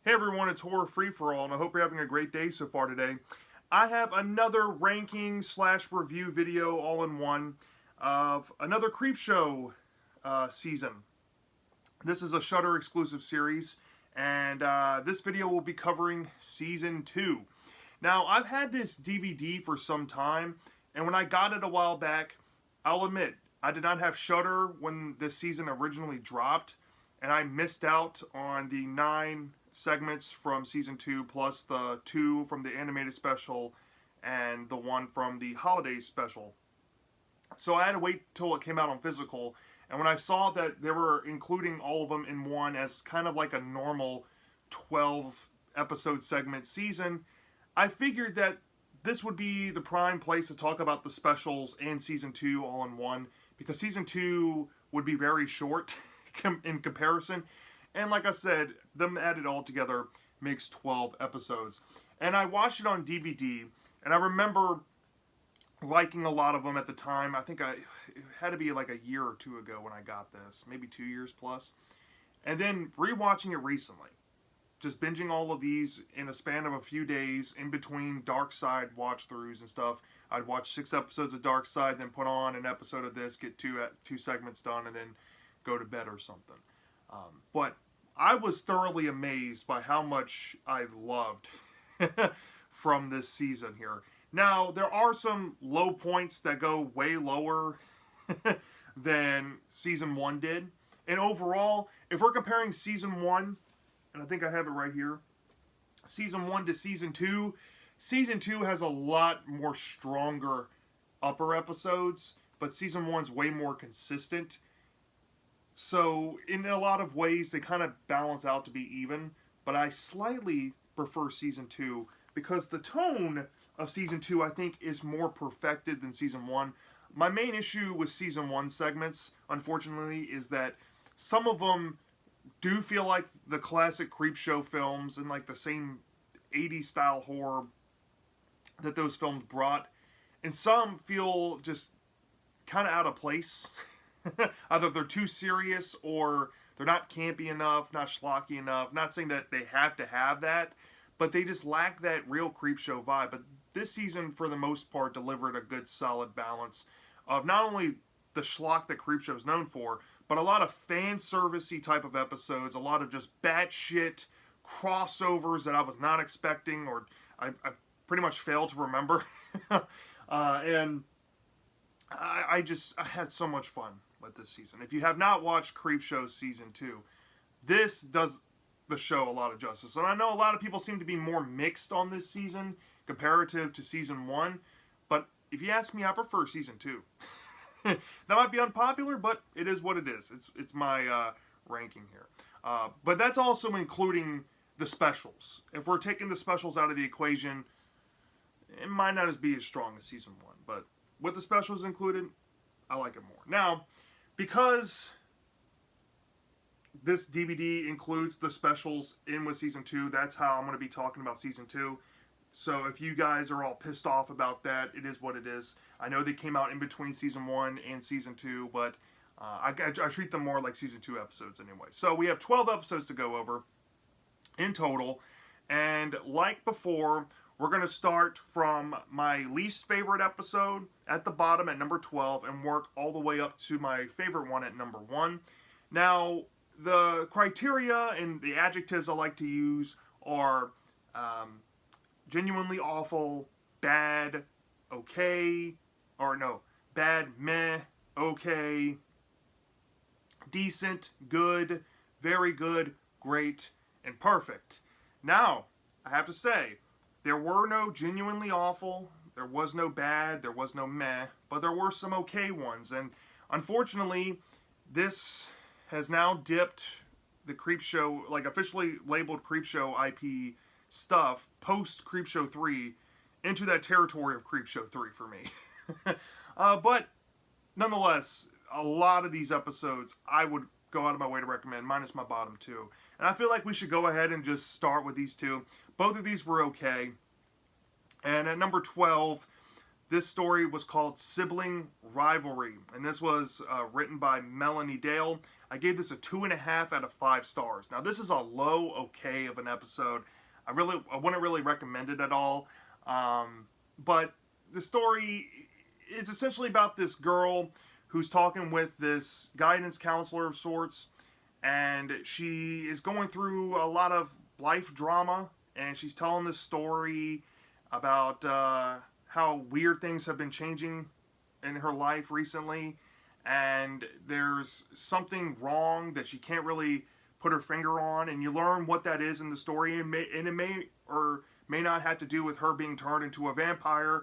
Hey everyone, it's Horror Free for All, and I hope you're having a great day so far today. I have another ranking slash review video all in one of another Creepshow season. This is a Shudder exclusive series, and this video will be covering season 2. Now, I've had this DVD for some time, and when I got it a while back, I'll admit, I did not have Shudder when this season originally dropped, and I missed out on the 9 segments from season 2 plus the 2 from the animated special and the 1 from the holiday special. So I had to wait till it came out on physical, and when I saw that they were including all of them in one as kind of like a normal 12 episode segment season, I figured that this would be the prime place to talk about the specials and season 2 all in one, because season 2 would be very short in comparison. And like I said, them added all together makes 12 episodes. And I watched it on DVD, and I remember liking a lot of them at the time. I think it had to be like a year or two ago when I got this, maybe 2 years plus. And then rewatching it recently, just binging all of these in a span of a few days in between Dark Side watch throughs and stuff. I'd watch 6 episodes of Dark Side, then put on an episode of this, get two segments done, and then go to bed or something. But I was thoroughly amazed by how much I loved from this season here. Now, there are some low points that go way lower than season 1 did. And overall, if we're comparing season 1, and I think I have it right here, season 1 to season 2, season 2 has a lot more stronger upper episodes, but season 1's way more consistent. So, in a lot of ways, they kind of balance out to be even, but I slightly prefer season 2 because the tone of season 2, I think, is more perfected than season 1. My main issue with season 1 segments, unfortunately, is that some of them do feel like the classic Creepshow films and like the same 80s style horror that those films brought, and some feel just kind of out of place. Either they're too serious or they're not campy enough, not schlocky enough. Not saying that they have to have that, but they just lack that real Creepshow vibe. But this season, for the most part, delivered a good solid balance of not only the schlock that Creepshow is known for, but a lot of fan servicey type of episodes, a lot of just batshit crossovers that I was not expecting, or I pretty much failed to remember. And I had so much fun with this season. If you have not watched Creepshow season 2, this does the show a lot of justice. And I know a lot of people seem to be more mixed on this season comparative to season 1, but if you ask me, I prefer season 2. That might be unpopular, but it is what it is. It's my ranking here. But that's also including the specials. If we're taking the specials out of the equation, it might not be as strong as season 1, but with the specials included, I like it more. Now, because this DVD includes the specials in with season 2, that's how I'm going to be talking about season 2. So if you guys are all pissed off about that, it is what it is. I know they came out in between season 1 and season 2, but I treat them more like season 2 episodes anyway. So we have 12 episodes to go over in total. And like before, we're going to start from my least favorite episode at the bottom at number 12 and work all the way up to my favorite one at number 1. Now, the criteria and the adjectives I like to use are genuinely awful, bad, okay, or no, bad, meh, okay, decent, good, very good, great, and perfect. Now, I have to say, there were no genuinely awful, there was no bad, there was no meh, but there were some okay ones. And unfortunately, this has now dipped the Creepshow, like officially labeled Creepshow IP stuff, post Creepshow 3, into that territory of Creepshow 3 for me. But nonetheless, a lot of these episodes I would go out of my way to recommend, minus my bottom 2. And I feel like we should go ahead and just start with these 2. Both of these were okay. And at number 12, this story was called Sibling Rivalry. And this was written by Melanie Dale. I gave this a 2.5 out of 5 stars. Now, this is a low okay of an episode. I wouldn't really recommend it at all. But the story is essentially about this girl who's talking with this guidance counselor of sorts, and she is going through a lot of life drama, and she's telling this story about how weird things have been changing in her life recently, and there's something wrong that she can't really put her finger on, and you learn what that is in the story, and it may or may not have to do with her being turned into a vampire,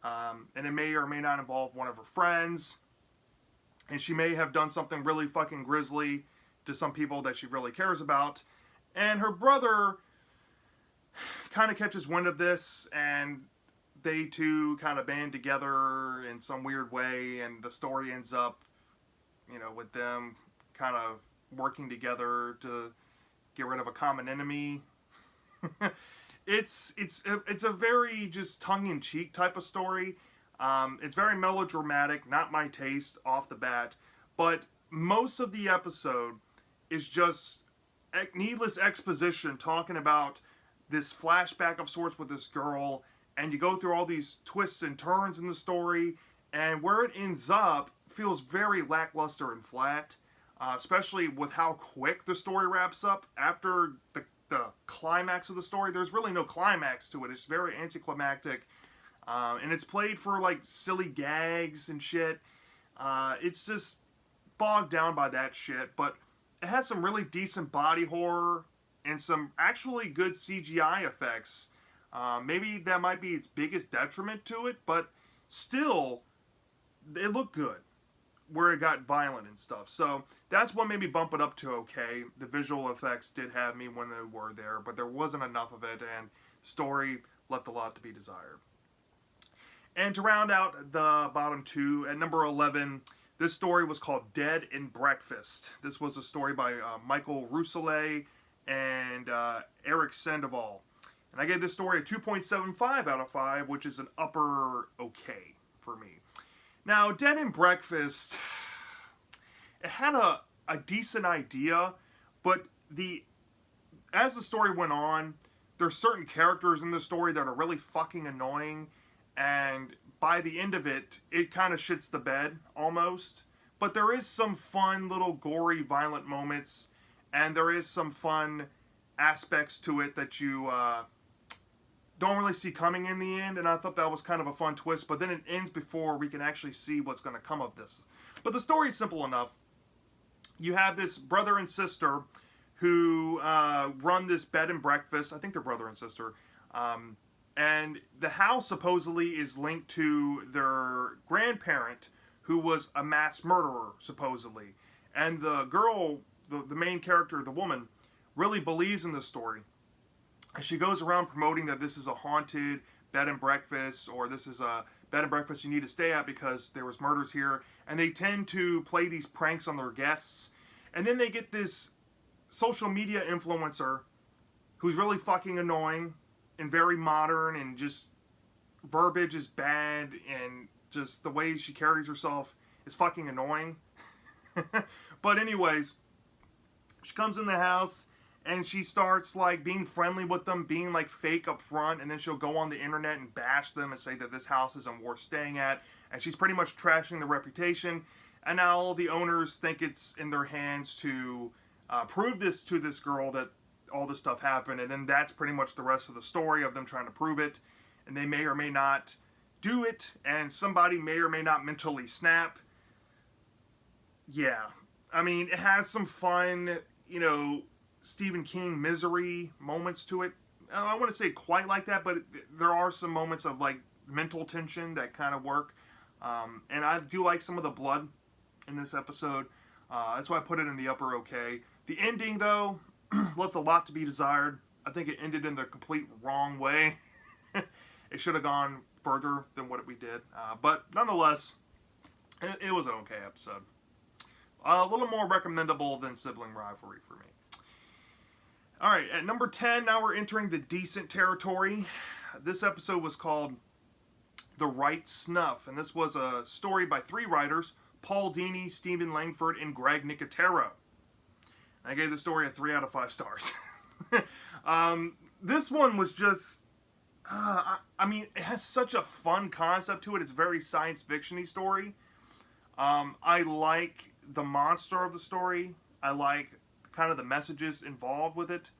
and it may or may not involve one of her friends, and she may have done something really fucking grisly to some people that she really cares about, and her brother kind of catches wind of this, and they two kind of band together in some weird way, and the story ends up, with them kind of working together to get rid of a common enemy. It's a very just tongue-in-cheek type of story. It's very melodramatic, not my taste off the bat, but most of the episode is just needless exposition talking about this flashback of sorts with this girl, and you go through all these twists and turns in the story, and where it ends up feels very lackluster and flat, especially with how quick the story wraps up after the climax of the story. There's really no climax to it. It's very anticlimactic, and it's played for like silly gags and shit. It's just bogged down by that shit, but it has some really decent body horror and some actually good CGI effects. Maybe that might be its biggest detriment to it, but still, it looked good where it got violent and stuff. So that's what made me bump it up to okay. The visual effects did have me when they were there, but there wasn't enough of it, and the story left a lot to be desired. And to round out the bottom two, at number 11, this story was called Dead in Breakfast. This was a story by Michael Rousselet and Eric Sandoval. And I gave this story a 2.75 out of 5, which is an upper okay for me. Now, Dead in Breakfast, it had a decent idea, but as the story went on, there's certain characters in the story that are really fucking annoying, and by the end of it, it kind of shits the bed, almost. But there is some fun little gory, violent moments, and there is some fun aspects to it that you don't really see coming in the end, and I thought that was kind of a fun twist, but then it ends before we can actually see what's going to come of this. But the story is simple enough. You have this brother and sister who run this bed and breakfast. I think they're brother and sister. And the house supposedly is linked to their grandparent, who was a mass murderer, supposedly. And the girl, the main character, the woman, really believes in this story. And she goes around promoting that this is a haunted bed and breakfast, or this is a bed and breakfast you need to stay at because there was murders here. And they tend to play these pranks on their guests. And then they get this social media influencer who's really fucking annoying and very modern, and just verbiage is bad, and just the way she carries herself is fucking annoying. But anyways, she comes in the house and she starts like being friendly with them, being like fake up front, and then she'll go on the internet and bash them and say that this house isn't worth staying at, and she's pretty much trashing the reputation. And now all the owners think it's in their hands to prove this to this girl that all this stuff happened, and then that's pretty much the rest of the story of them trying to prove it, and they may or may not do it, and somebody may or may not mentally snap. Yeah, I mean, it has some fun, Stephen King misery moments to it. I wouldn't say quite like that, but there are some moments of like mental tension that kind of work, and I do like some of the blood in this episode. That's why I put it in the upper okay. The ending, though, left a lot to be desired. I think it ended in the complete wrong way. It should have gone further than what we did. But nonetheless, it was an okay episode. A little more recommendable than Sibling Rivalry for me. Alright, at number 10, now we're entering the decent territory. This episode was called The Right Snuff, and this was a story by 3 writers, Paul Dini, Stephen Langford, and Greg Nicotero. I gave the story a 3 out of 5 stars. This one was just, I mean, it has such a fun concept to it. It's a very science fiction-y story. I like the monster of the story. I like kind of the messages involved with it.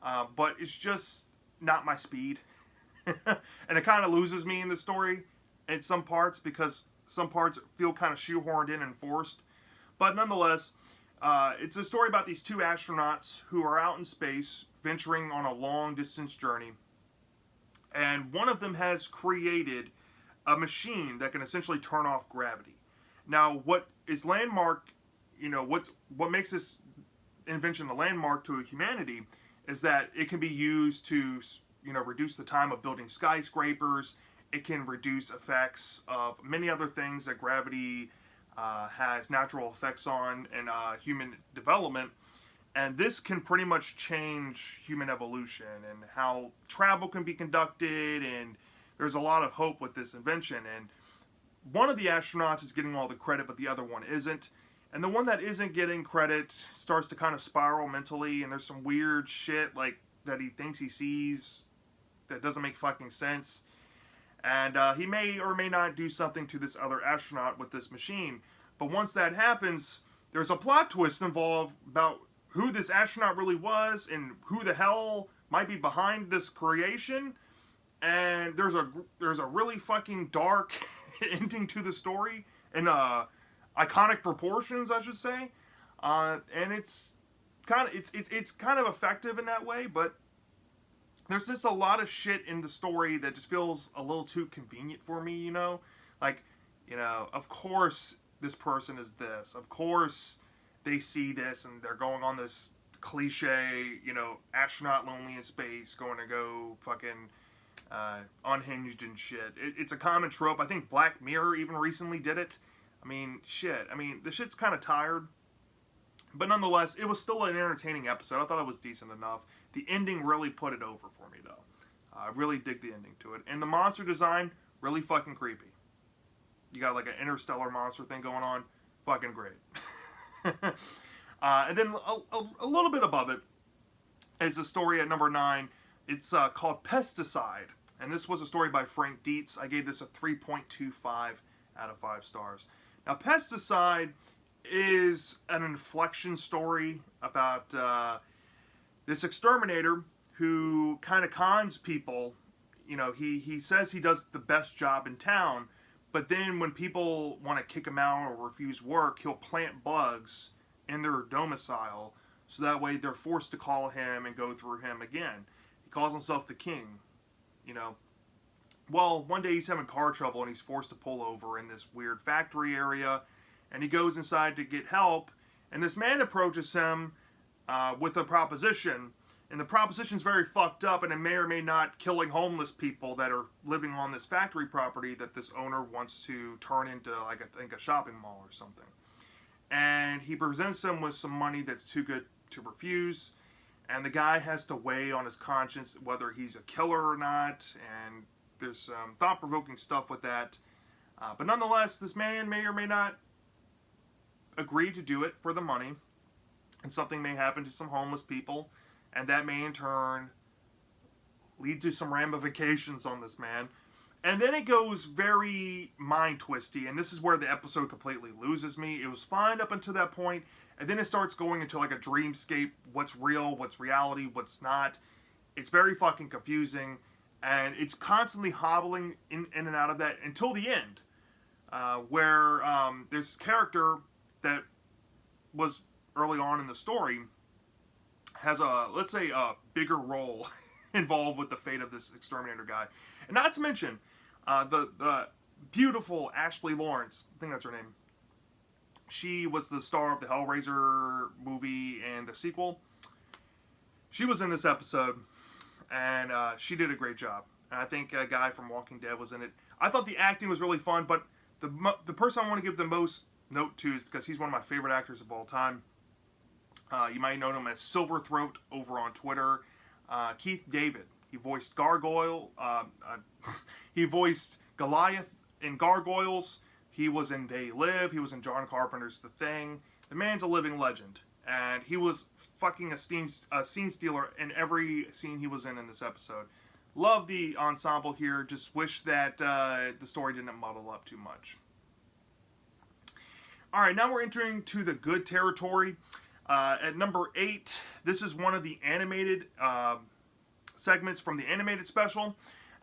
But it's just not my speed. And it kind of loses me in the story in some parts because some parts feel kind of shoehorned in and forced. But nonetheless, it's a story about these 2 astronauts who are out in space venturing on a long distance journey. And one of them has created a machine that can essentially turn off gravity. Now, what is landmark, what makes this invention a landmark to humanity is that it can be used to, reduce the time of building skyscrapers. It can reduce effects of many other things that gravity has natural effects on in human development. And this can pretty much change human evolution and how travel can be conducted. And there's a lot of hope with this invention. And one of the astronauts is getting all the credit, but the other one isn't. And the one that isn't getting credit starts to kind of spiral mentally. And there's some weird shit like that he thinks he sees that doesn't make fucking sense. And he may or may not do something to this other astronaut with this machine. But once that happens, there's a plot twist involved about who this astronaut really was and who the hell might be behind this creation. And there's a really fucking dark ending to the story in iconic proportions, I should say. And it's kind of effective in that way, but there's just a lot of shit in the story that just feels a little too convenient for me, Like, of course this person is this. Of course they see this and they're going on this cliche, astronaut lonely in space, going to go fucking unhinged and shit. It's a common trope. I think Black Mirror even recently did it. I mean, shit. I mean, the shit's kind of tired. But nonetheless, it was still an entertaining episode. I thought it was decent enough. The ending really put it over for me, though. I really dig the ending to it. And the monster design, really fucking creepy. You got like an interstellar monster thing going on. Fucking great. And then a little bit above it is a story at number 9. It's called Pesticide. And this was a story by Frank Dietz. I gave this a 3.25 out of 5 stars. Now, Pesticide is an inflection story about this exterminator who kind of cons people. He says he does the best job in town, but then when people want to kick him out or refuse work, he'll plant bugs in their domicile, so that way they're forced to call him and go through him again. He calls himself the king, Well, one day he's having car trouble and he's forced to pull over in this weird factory area, and he goes inside to get help, and this man approaches him with a proposition, and the proposition's very fucked up, and it may or may not killing homeless people that are living on this factory property that this owner wants to turn into, like, I think, a shopping mall or something. And he presents him with some money that's too good to refuse, and the guy has to weigh on his conscience whether he's a killer or not, and there's some thought-provoking stuff with that. But nonetheless, this man may or may not agree to do it for the money, and something may happen to some homeless people, and that may in turn lead to some ramifications on this man. And then it goes very mind-twisty, and this is where the episode completely loses me. It was fine up until that point, and then it starts going into like a dreamscape. What's real, what's reality, what's not. It's very fucking confusing, and it's constantly hobbling in and out of that until the end, where there's this character that was early on in the story has let's say a bigger role involved with the fate of this exterminator guy. And not to mention the beautiful Ashley Lawrence, I think that's her name. She was the star of the Hellraiser movie and the sequel. She was in this episode, and she did a great job. And I think a guy from Walking Dead was in it. I thought the acting was really fun, but the person I want to give the most note to is because he's one of my favorite actors of all time. You might know him as Silverthroat over on Twitter. Keith David. He voiced Gargoyle. He voiced Goliath in Gargoyles. He was in They Live. He was in John Carpenter's The Thing. The man's a living legend. And he was fucking a scene stealer in every scene he was in this episode. Love the ensemble here. Just wish that the story didn't muddle up too much. All right, now we're entering to the good territory. At number 8, this is one of the animated segments from the animated special.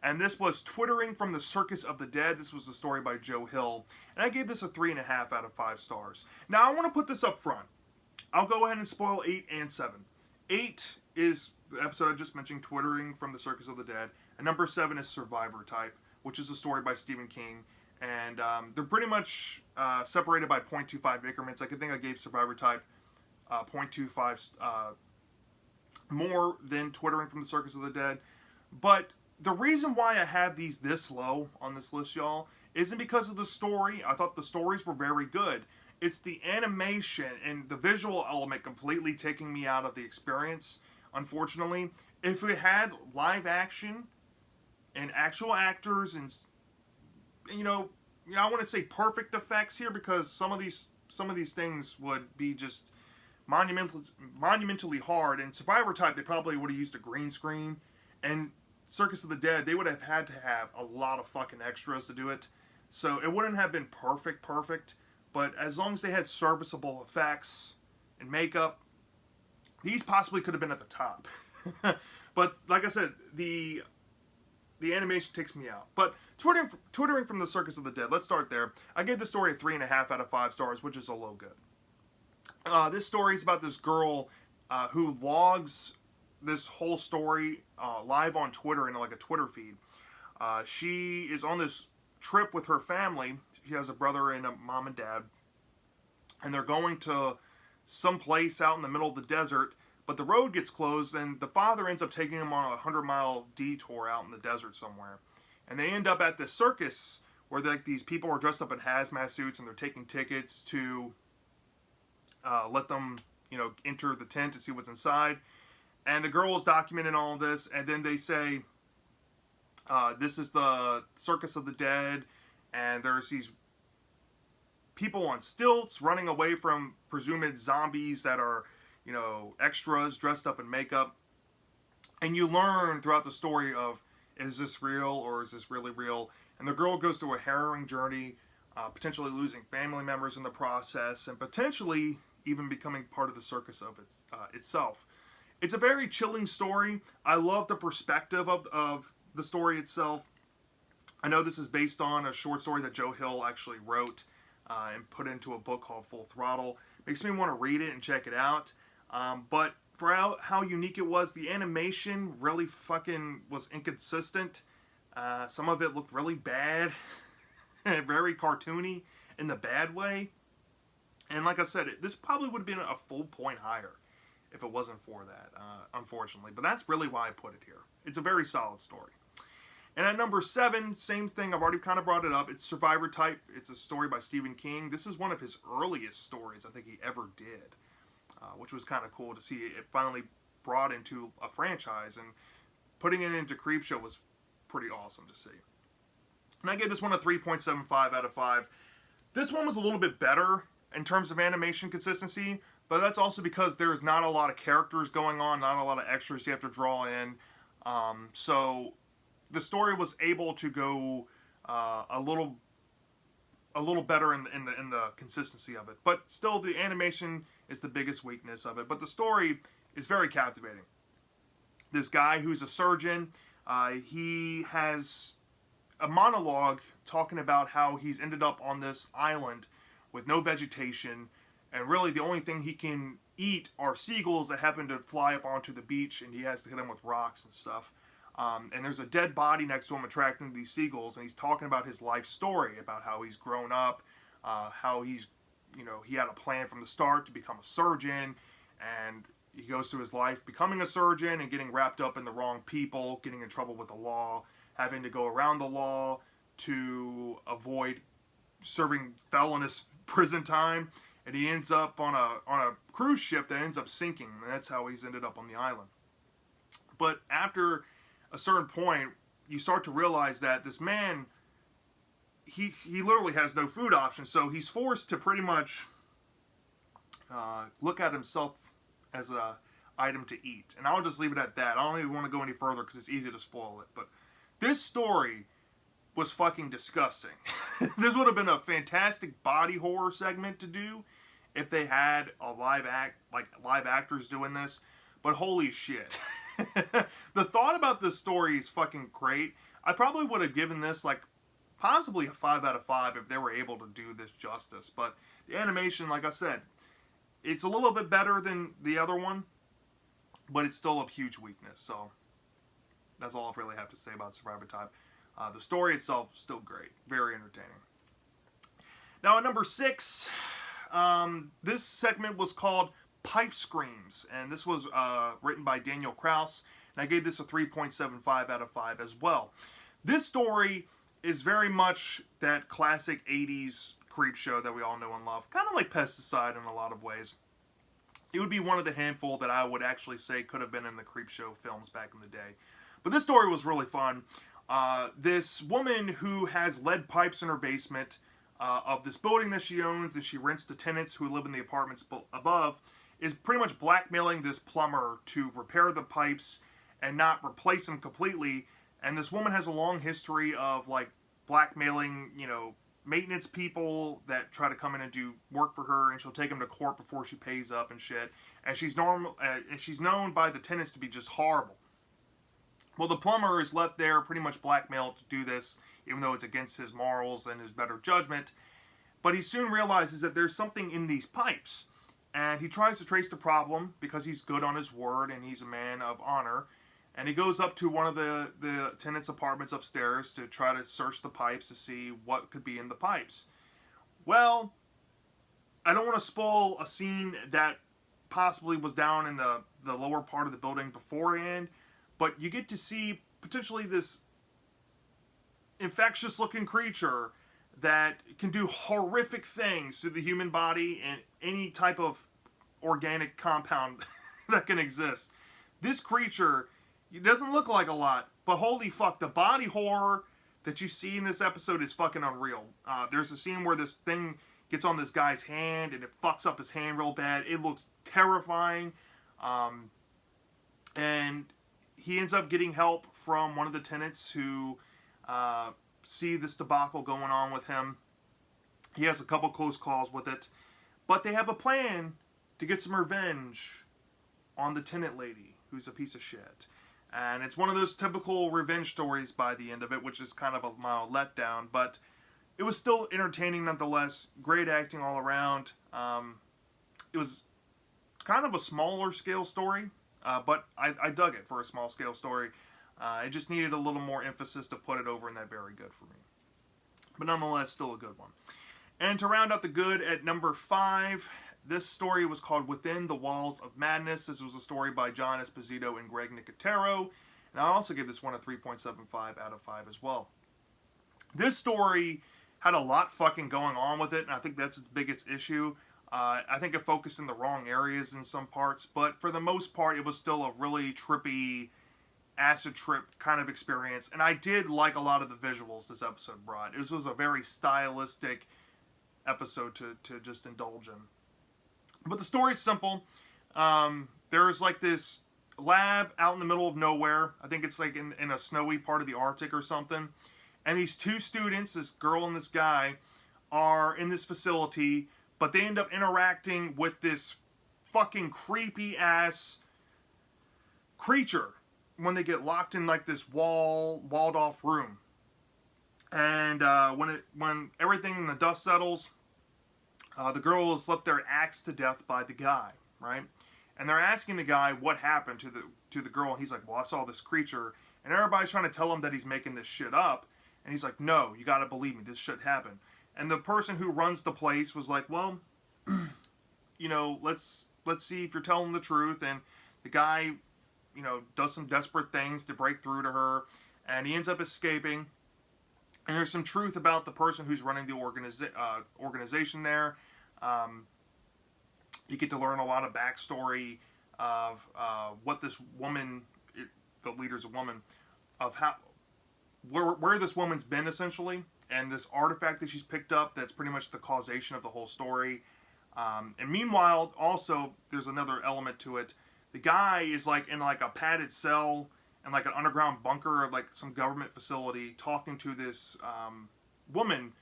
And this was Twittering from the Circus of the Dead. This was a story by Joe Hill. And I gave this a 3.5 out of 5 stars. Now, I want to put this up front. I'll go ahead and spoil 8 and 7. 8 is the episode I just mentioned, Twittering from the Circus of the Dead. And number 7 is Survivor Type, which is a story by Stephen King. And they're pretty much separated by 0.25 increments. I think I gave Survivor Type 0.25 more than Twittering from the Circus of the Dead. But the reason why I have these this low on this list, y'all, isn't because of the story. I thought the stories were very good. It's the animation and the visual element completely taking me out of the experience, unfortunately. If we had live action and actual actors and, I want to say perfect effects here, because some of these things would be just monumentally hard. And Survivor Type, they probably would have used a green screen. And Circus of the Dead, they would have had to have a lot of fucking extras to do it. So it wouldn't have been perfect, but as long as they had serviceable effects and makeup, these possibly could have been at the top. But like I said, the animation takes me out. But Twittering from the Circus of the Dead, let's start there. I gave the story a 3.5 out of 5 stars, which is a low good. This story is about this girl who logs this whole story live on Twitter in like a Twitter feed. She is on this trip with her family. She has a brother and a mom and dad, and they're going to some place out in the middle of the desert, but the road gets closed, and the father ends up taking them on a 100-mile detour out in the desert somewhere. And they end up at this circus where these people are dressed up in hazmat suits, and they're taking tickets to let them, enter the tent to see what's inside. And the girl is documenting all of this, and then they say, this is the Circus of the Dead, and there's these people on stilts running away from presumed zombies that are, extras dressed up in makeup. And you learn throughout the story of, is this real or is this really real? And the girl goes through a harrowing journey, potentially losing family members in the process, and potentially even becoming part of the circus of itself. It's a very chilling story. I love the perspective of the story itself. I know this is based on a short story that Joe Hill actually wrote and put into a book called Full Throttle. Makes me want to read it and check it out. But for how unique it was, the animation really fucking was inconsistent. Some of it looked really bad. Very cartoony in the bad way. And like I said, this probably would have been a full point higher if it wasn't for that, unfortunately. But that's really why I put it here. It's a very solid story. And at number 7, same thing, I've already kind of brought it up. It's Survivor Type. It's a story by Stephen King. This is one of his earliest stories I think he ever did, which was kind of cool to see it finally brought into a franchise. And putting it into Creepshow was pretty awesome to see. And I gave this one a 3.75 out of 5. This one was a little bit better in terms of animation consistency, but that's also because there's not a lot of characters going on, not a lot of extras you have to draw in. So the story was able to go a little better in the consistency of it. But still, the animation is the biggest weakness of it. But the story is very captivating. This guy who's a surgeon, he has a monologue talking about how he's ended up on this island with no vegetation, and really the only thing he can eat are seagulls that happen to fly up onto the beach, and he has to hit them with rocks and stuff. And there's a dead body next to him attracting these seagulls, and he's talking about his life story, about how he's grown up, how he's, he had a plan from the start to become a surgeon, and he goes through his life becoming a surgeon and getting wrapped up in the wrong people, getting in trouble with the law, having to go around the law to avoid serving felonious prison time, and he ends up on a cruise ship that ends up sinking, and that's how he's ended up on the island. But after a certain point, you start to realize that this man, he literally has no food options, so he's forced to pretty much look at himself as a item to eat. And I'll just leave it at that. I don't even want to go any further because it's easy to spoil it. But this story was fucking disgusting. This would have been a fantastic body horror segment to do if they had a live actors doing this. But holy shit. The thought about this story is fucking great. I probably would have given this like possibly a 5 out of 5 if they were able to do this justice. But the animation, like I said, it's a little bit better than the other one, but it's still a huge weakness. So that's all I really have to say about Survivor Time. The story itself, still great. Very entertaining. Now at number 6, this segment was called Pipe Screams. And this was written by Daniel Kraus. And I gave this a 3.75 out of 5 as well. This story is very much that classic 80s Creepshow that we all know and love. Kind of like Pesticide in a lot of ways. It would be one of the handful that I would actually say could have been in the Creepshow films back in the day. But this story was really fun. This woman who has lead pipes in her basement of this building that she owns, and she rents to tenants who live in the apartments above, is pretty much blackmailing this plumber to repair the pipes and not replace them completely. And this woman has a long history of like blackmailing, you know, maintenance people that try to come in and do work for her, and she'll take them to court before she pays up and shit. And she's known by the tenants to be just horrible. Well, the plumber is left there pretty much blackmailed to do this, even though it's against his morals and his better judgment. But he soon realizes that there's something in these pipes. And he tries to trace the problem because he's good on his word and he's a man of honor. And he goes up to one of the tenants' apartments upstairs to try to search the pipes to see what could be in the pipes. Well, I don't want to spoil a scene that possibly was down in the lower part of the building beforehand, but you get to see potentially this infectious looking creature that can do horrific things to the human body and any type of organic compound that can exist. This creature, it doesn't look like a lot, but holy fuck, the body horror that you see in this episode is fucking unreal. There's a scene where this thing gets on this guy's hand and it fucks up his hand real bad. It looks terrifying. And he ends up getting help from one of the tenants who see this debacle going on with him. He has a couple close calls with it. But they have a plan to get some revenge on the tenant lady, who's a piece of shit. And it's one of those typical revenge stories by the end of it, which is kind of a mild letdown. But it was still entertaining nonetheless. Great acting all around. It was kind of a smaller scale story, but I dug it for a small scale story. It just needed a little more emphasis to put it over in that very good for me. But nonetheless, still a good one. And to round out the good, at number 5, this story was called Within the Walls of Madness. This was a story by John Esposito and Greg Nicotero. And I also give this one a 3.75 out of 5 as well. This story had a lot fucking going on with it, and I think that's its biggest issue. I think it focused in the wrong areas in some parts, but for the most part, it was still a really trippy, acid trip kind of experience. And I did like a lot of the visuals this episode brought. This was a very stylistic episode to just indulge in. But the story's simple. There's like this lab out in the middle of nowhere. I think it's like in a snowy part of the Arctic or something. And these two students, this girl and this guy, are in this facility, but they end up interacting with this fucking creepy ass creature when they get locked in like this walled off room. And when everything in the dust settles, the girl is left there axed to death by the guy, right? And they're asking the guy what happened to the girl, and he's like, well, I saw this creature. And everybody's trying to tell him that he's making this shit up. And he's like, no, you gotta believe me, this shit happened. And the person who runs the place was like, well, you know, let's see if you're telling the truth. And the guy, you know, does some desperate things to break through to her, and he ends up escaping. And there's some truth about the person who's running the organization there. You get to learn a lot of backstory of what this woman, the leader's a woman, of how where this woman's been essentially, and this artifact that she's picked up that's pretty much the causation of the whole story. And meanwhile, also, there's another element to it. The guy is like in like a padded cell in like an underground bunker of like some government facility talking to this woman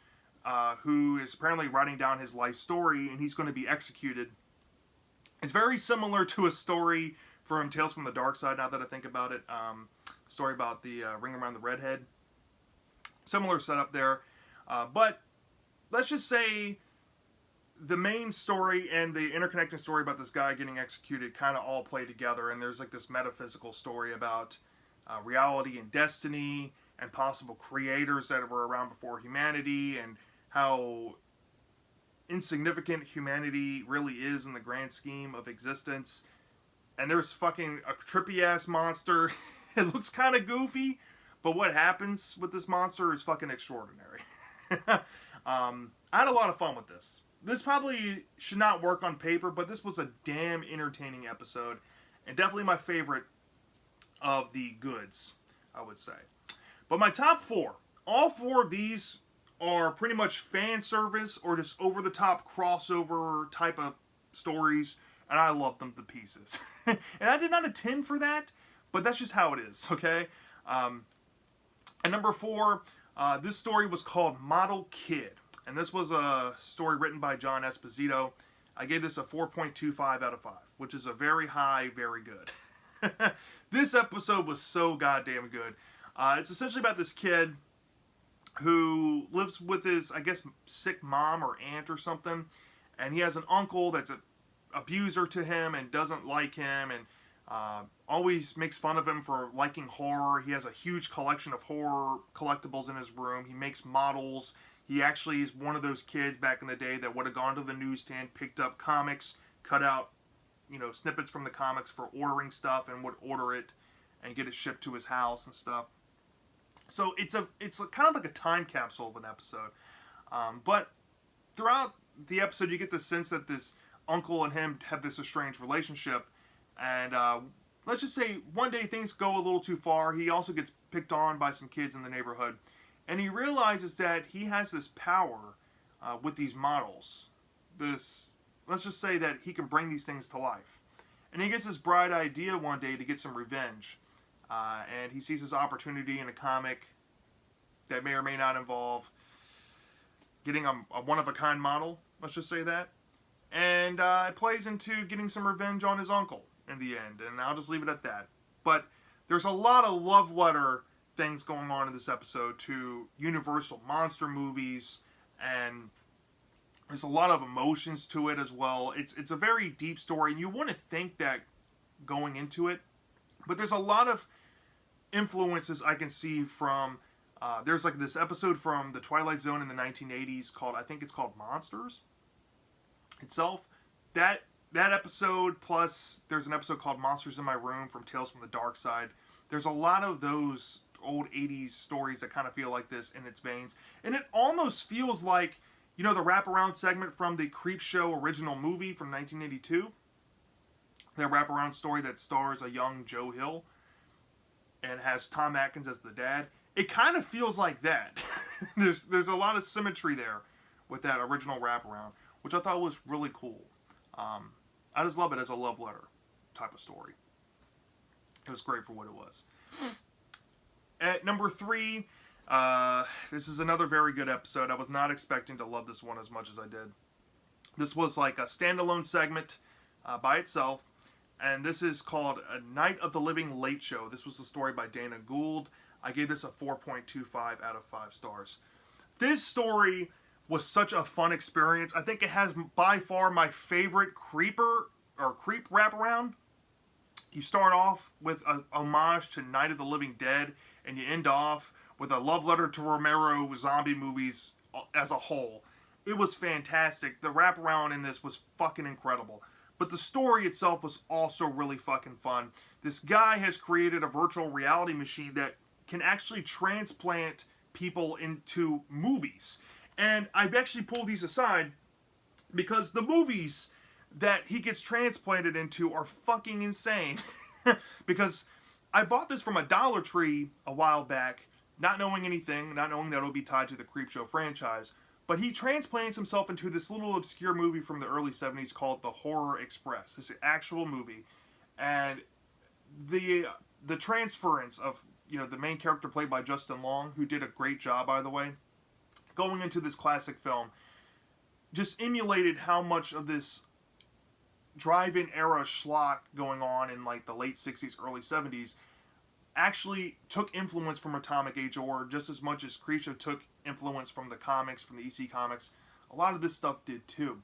who is apparently writing down his life story, and he's going to be executed. It's very similar to a story from Tales from the Dark Side, now that I think about it. Story about the ring around the redhead. Similar setup there. But let's just say the main story and the interconnecting story about this guy getting executed kind of all play together. And there's like this metaphysical story about reality and destiny and possible creators that were around before humanity, and how insignificant humanity really is in the grand scheme of existence. And there's fucking a trippy ass monster. It looks kind of goofy, but what happens with this monster is fucking extraordinary. I had a lot of fun with this. This probably should not work on paper, but this was a damn entertaining episode, and definitely my favorite of the goods, I would say. But my top four, all four of these are pretty much fan service or just over-the-top crossover type of stories, and I love them to pieces. And I did not intend for that, but that's just how it is, okay? And number four, this story was called Model Kid, and this was a story written by John Esposito. I gave this a 4.25 out of 5, which is a very high, very good. This episode was so goddamn good. It's essentially about this kid who lives with his, I guess, sick mom or aunt or something, and he has an uncle that's an abuser to him and doesn't like him, and always makes fun of him for liking horror. He has a huge collection of horror collectibles in his room. He makes models. He actually is one of those kids back in the day that would have gone to the newsstand, picked up comics, cut out, snippets from the comics for ordering stuff, and would order it and get it shipped to his house and stuff. So it's kind of like a time capsule of an episode. But throughout the episode, you get the sense that this uncle and him have this estranged relationship. And let's just say one day things go a little too far. He also gets picked on by some kids in the neighborhood. And he realizes that he has this power with these models. Let's just say that he can bring these things to life. And he gets this bright idea one day to get some revenge. And he sees this opportunity in a comic that may or may not involve getting a one-of-a-kind model, let's just say that. And it plays into getting some revenge on his uncle in the end, and I'll just leave it at that. But there's a lot of love letter things going on in this episode to Universal monster movies, and there's a lot of emotions to it as well. It's a very deep story, and you wouldn't think that going into it, but there's a lot of influences I can see from, there's like this episode from The Twilight Zone in the 1980s called, I think it's called Monsters itself. That episode, plus there's an episode called Monsters in My Room from Tales from the Dark Side. There's a lot of those old 80s stories that kind of feel like this in its veins. And it almost feels like, the wraparound segment from the Creepshow original movie from 1982. That wraparound story that stars a young Joe Hill and has Tom Atkins as the dad. It kind of feels like that. There's a lot of symmetry there with that original wraparound, which I thought was really cool. I just love it as a love letter type of story. It was great for what it was. At number 3, this is another very good episode. I was not expecting to love this one as much as I did. This was like a standalone segment by itself. And this is called A Night of the Living Late Show. This was a story by Dana Gould. I gave this a 4.25 out of 5 stars. This story was such a fun experience. I think it has by far my favorite creep wraparound. You start off with an homage to Night of the Living Dead, and you end off with a love letter to Romero zombie movies as a whole. It was fantastic. The wraparound in this was fucking incredible. But the story itself was also really fucking fun. This guy has created a virtual reality machine that can actually transplant people into movies. And I've actually pulled these aside because the movies that he gets transplanted into are fucking insane. Because I bought this from a Dollar Tree a while back, not knowing anything, not knowing that it would be tied to the Creepshow franchise. But he transplants himself into this little obscure movie from the early 70s called The Horror Express. This actual movie. And the transference of, the main character played by Justin Long, who did a great job, by the way, going into this classic film, just emulated how much of this drive-in era schlock going on in like the late 60s, early 70s actually took influence from Atomic Age Horror just as much as Creepshow took influence from the comics, from the EC comics. A lot of this stuff did too.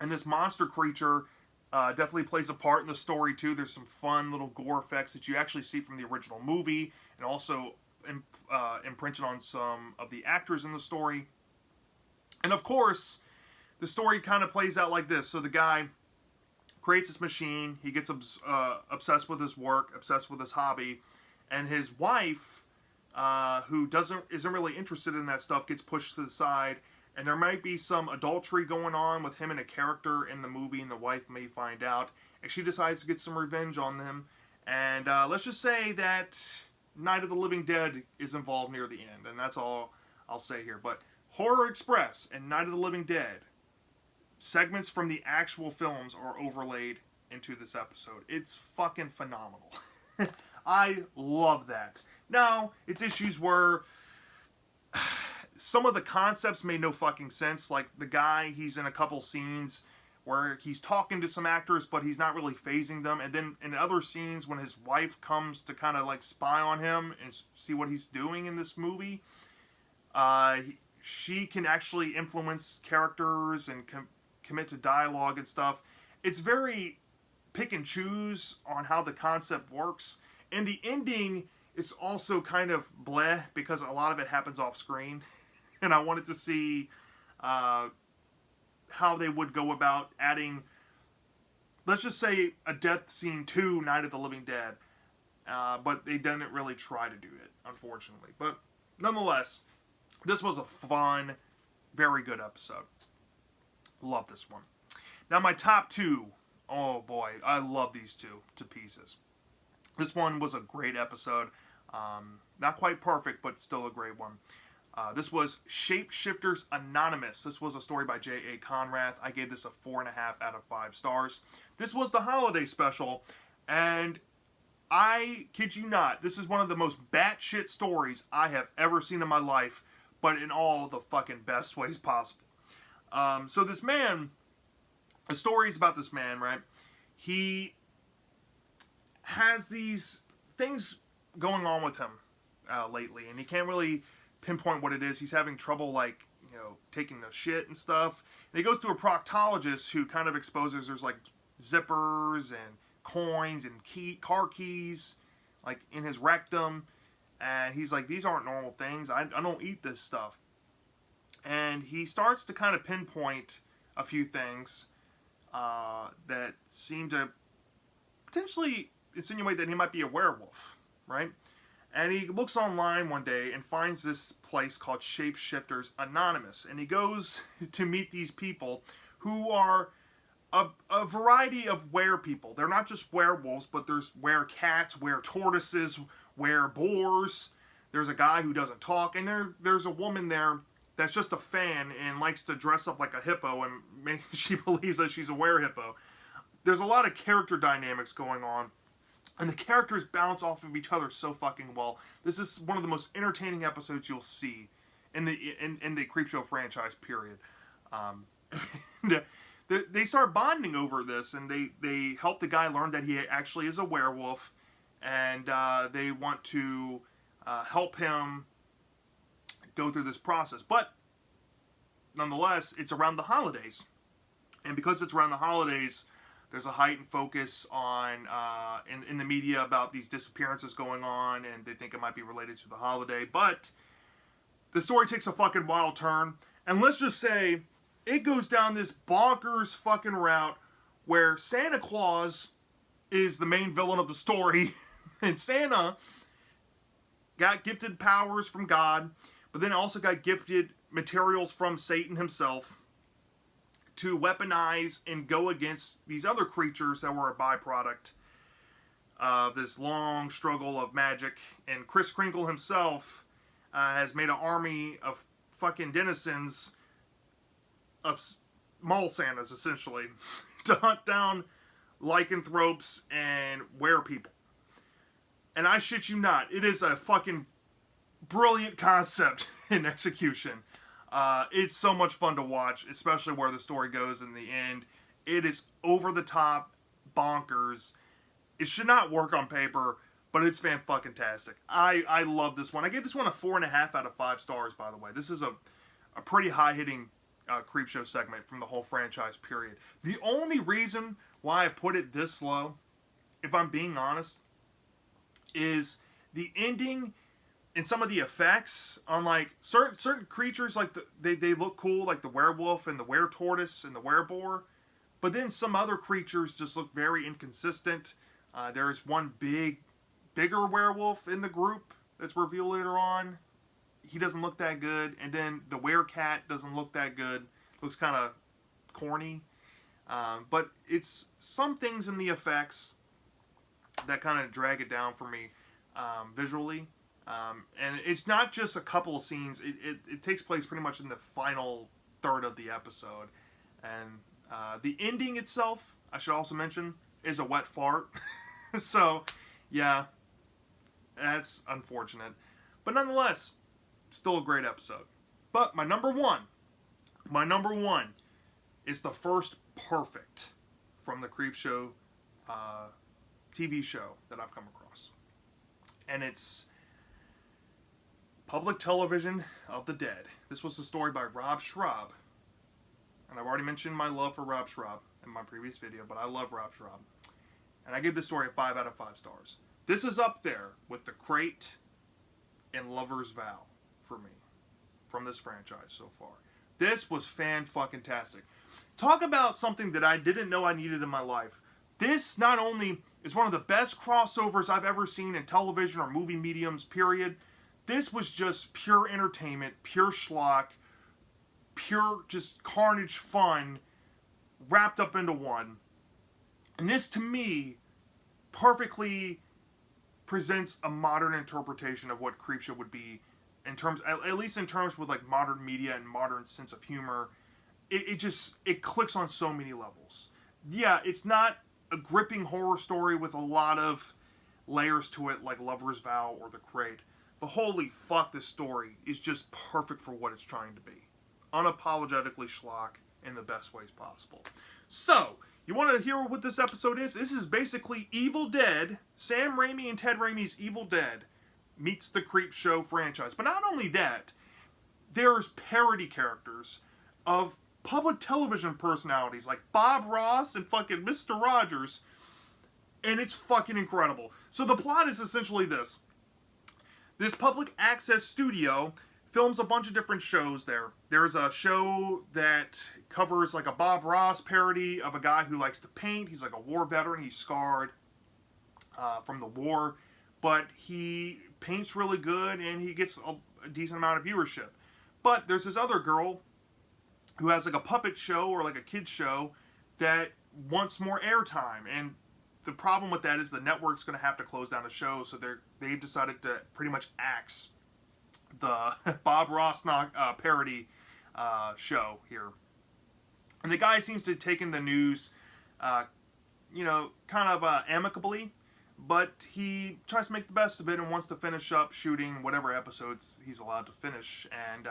And this monster creature definitely plays a part in the story too. There's some fun little gore effects that you actually see from the original movie, and also imprinted on some of the actors in the story. And of course, the story kind of plays out like this. So the guy creates this machine. He gets obsessed with his work, obsessed with his hobby, and his wife, who isn't really interested in that stuff, gets pushed to the side. And there might be some adultery going on with him and a character in the movie, and the wife may find out. And she decides to get some revenge on them. And let's just say that Night of the Living Dead is involved near the end, and that's all I'll say here. But Horror Express and Night of the Living Dead, segments from the actual films are overlaid into this episode. It's fucking phenomenal. I love that. Now, its issues were some of the concepts made no fucking sense. Like the guy, he's in a couple scenes where he's talking to some actors, but he's not really phasing them. And then in other scenes, when his wife comes to kind of like spy on him and see what he's doing in this movie, she can actually influence characters and commit to dialogue and stuff. It's very pick and choose on how the concept works. And the ending is also kind of bleh because a lot of it happens off screen. And I wanted to see how they would go about adding, let's just say, a death scene to Night of the Living Dead. But they didn't really try to do it, unfortunately. But nonetheless, this was a fun, very good episode. Love this one. Now my top two. Oh boy, I love these two to pieces. This one was a great episode. Not quite perfect, but still a great one. This was Shapeshifters Anonymous. This was a story by J.A. Conrath. I gave this a 4.5 out of 5 stars. This was the holiday special, and I kid you not, this is one of the most batshit stories I have ever seen in my life, but in all the fucking best ways possible. So this man, the story is about this man, right? He has these things going on with him lately, and he can't really pinpoint what it is. He's having trouble, like, taking the shit and stuff. And he goes to a proctologist who kind of exposes there's like zippers and coins and car keys, like in his rectum. And he's like, these aren't normal things. I don't eat this stuff. And he starts to kind of pinpoint a few things that seem to potentially insinuate that he might be a werewolf, right? And he looks online one day and finds this place called Shapeshifters Anonymous. And he goes to meet these people who are a variety of were-people. They're not just werewolves, but there's were-cats, were-tortoises, were-boars. There's a guy who doesn't talk. And there's a woman there that's just a fan and likes to dress up like a hippo. And she believes that she's a were-hippo. There's a lot of character dynamics going on. And the characters bounce off of each other so fucking well. This is one of the most entertaining episodes you'll see in the Creepshow franchise, period. They start bonding over this, and they help the guy learn that he actually is a werewolf, and they want to help him go through this process. But nonetheless, it's around the holidays. And because it's around the holidays, there's a heightened focus on in the media about these disappearances going on, and they think it might be related to the holiday. But the story takes a fucking wild turn, and let's just say it goes down this bonkers fucking route where Santa Claus is the main villain of the story, and Santa got gifted powers from God, but then also got gifted materials from Satan himself to weaponize and go against these other creatures that were a byproduct of this long struggle of magic. And Kris Kringle himself has made an army of fucking denizens of mall Santas, essentially, to hunt down lycanthropes and werepeople. And I shit you not, it is a fucking brilliant concept in execution. It's so much fun to watch, especially where the story goes in the end. It is over the top, bonkers. It should not work on paper, but it's fan-fucking-tastic. I love this one. I gave this one a 4.5 out of 5 stars, by the way. This is a pretty high-hitting Creepshow segment from the whole franchise, period. The only reason why I put it this low, if I'm being honest, is the ending and some of the effects on, like, certain creatures, like, they look cool, like the werewolf and the were-tortoise and the were-boar, but then some other creatures just look very inconsistent. There's one bigger werewolf in the group that's revealed later on. He doesn't look that good. And then the werecat doesn't look that good. Looks kind of corny. But it's some things in the effects that kind of drag it down for me visually. And it's not just a couple of scenes. It takes place pretty much in the final third of the episode. And the ending itself, I should also mention, is a wet fart. So, yeah, that's unfortunate. But nonetheless, still a great episode. But my number one is the first perfect from the Creepshow TV show that I've come across. And it's Public Television of the Dead. This was a story by Rob Schrab. And I've already mentioned my love for Rob Schrab in my previous video, but I love Rob Schrab. And I give this story a 5 out of 5 stars. This is up there with The Crate and Lover's Vow for me from this franchise so far. This was fan-fucking-tastic. Talk about something that I didn't know I needed in my life. This not only is one of the best crossovers I've ever seen in television or movie mediums, period. This was just pure entertainment, pure schlock, pure just carnage fun wrapped up into one. And this, to me, perfectly presents a modern interpretation of what Creepshow would be, in terms, at least in terms with like modern media and modern sense of humor. It clicks on so many levels. Yeah, it's not a gripping horror story with a lot of layers to it like Lover's Vow or The Crate. But holy fuck, this story is just perfect for what it's trying to be. Unapologetically schlock in the best ways possible. So, you want to hear what this episode is? This is basically Evil Dead, Sam Raimi and Ted Raimi's Evil Dead meets the Creepshow franchise. But not only that, there's parody characters of public television personalities like Bob Ross and fucking Mr. Rogers. And it's fucking incredible. So the plot is essentially this. This public access studio films a bunch of different shows there. There's a show that covers like a Bob Ross parody of a guy who likes to paint. He's like a war veteran. He's scarred from the war. But he paints really good and he gets a decent amount of viewership. But there's this other girl who has like a puppet show or like a kid's show that wants more airtime. And the problem with that is the network's going to have to close down the show. So they've decided to pretty much axe the Bob Ross parody show here. And the guy seems to have taken the news, kind of amicably, but he tries to make the best of it and wants to finish up shooting whatever episodes he's allowed to finish and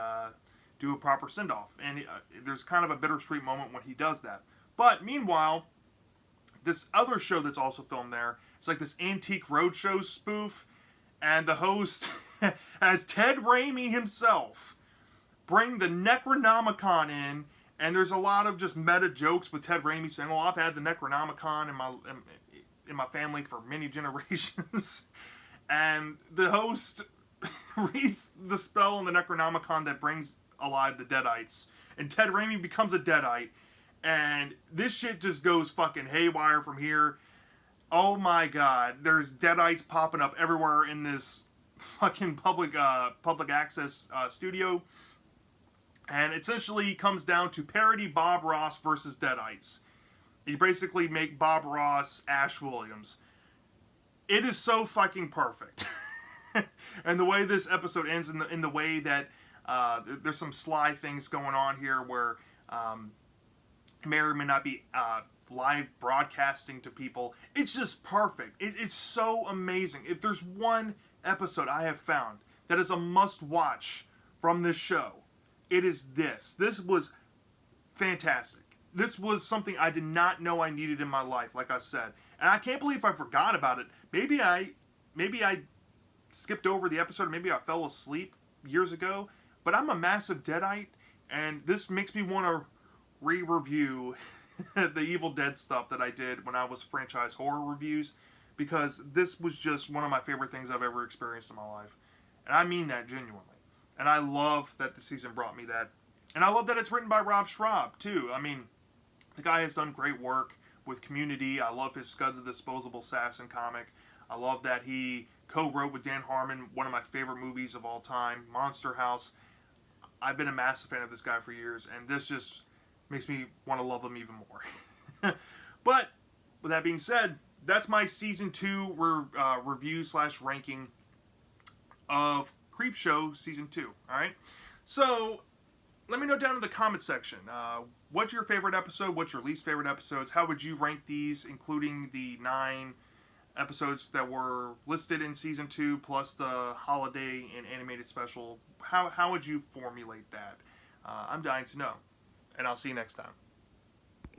do a proper send-off. And there's kind of a bittersweet moment when he does that. But meanwhile, this other show that's also filmed there, it's like this Antique Roadshow spoof, and the host has Ted Raimi himself bring the Necronomicon in, and there's a lot of just meta jokes with Ted Raimi saying, "Well, I've had the Necronomicon in my family for many generations," and the host reads the spell in the Necronomicon that brings alive the Deadites, and Ted Raimi becomes a Deadite, and this shit just goes fucking haywire from here. Oh my god, there's Deadites popping up everywhere in this fucking public access studio. And it essentially comes down to parody Bob Ross versus Deadites. You basically make Bob Ross Ash Williams. It is so fucking perfect. And the way this episode ends, in the way that There's some sly things going on here where Mary may not be live broadcasting to people. It's just perfect. It's so amazing. If there's one episode I have found that is a must-watch from this show, it is this. This was fantastic. This was something I did not know I needed in my life, like I said. And I can't believe I forgot about it. Maybe I skipped over the episode, maybe I fell asleep years ago, but I'm a massive Deadite, and this makes me want to re-review the Evil Dead stuff that I did when I was franchise horror reviews, because this was just one of my favorite things I've ever experienced in my life. And I mean that genuinely. And I love that the season brought me that. And I love that it's written by Rob Schrab, too. I mean, the guy has done great work with Community. I love his Scud the Disposable Assassin comic. I love that he co-wrote with Dan Harmon one of my favorite movies of all time, Monster House. I've been a massive fan of this guy for years, and this just makes me want to love him even more. But, with that being said, that's my Season 2 review/ranking of Creepshow Season 2, alright? So, let me know down in the comment section. What's your favorite episode? What's your least favorite episodes? How would you rank these, including the 9 episodes that were listed in Season 2, plus the holiday and animated special? How would you formulate that? I'm dying to know. And I'll see you next time.